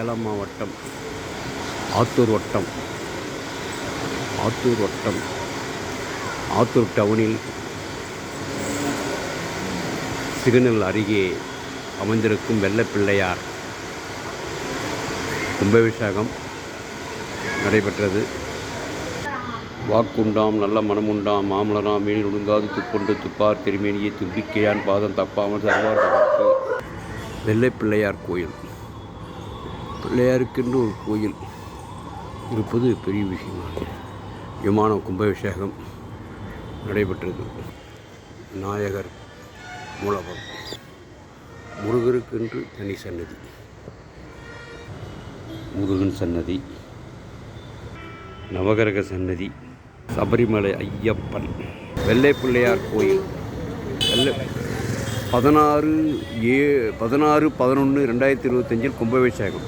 சேலம் மாவட்டம் ஆத்தூர் வட்டம் ஆத்தூர் டவுனில் சிக்னல் அருகே அமைந்திருக்கும் வெள்ளைப்பிள்ளையார் கும்பாபிஷேகம் நடைபெற்றது. வாக்குண்டாம் நல்ல மனமுண்டாம் மாமலனாம் மேனில் ஒடுங்காது துப்பொன்று துப்பார் திருமேனியை தும்பிக்கையான் பாதம் தப்பாமல் சர்வார் நமக்கு. வெள்ளைப்பிள்ளையார் கோயில், பிள்ளையாருக்கென்று ஒரு கோயில் இருப்பது பெரிய விஷயமாகும். விமான கும்பாபிஷேகம் நடைபெற்றது. விநாயகர் மூலவர், முருகருக்கென்று தனி சன்னதி, முருகன் சன்னதி, நவகிரக சன்னதி, சபரிமலை ஐயப்பன், வெள்ளைப்பிள்ளையார் கோயில் 16/11/2025 கும்பாபிஷேகம்.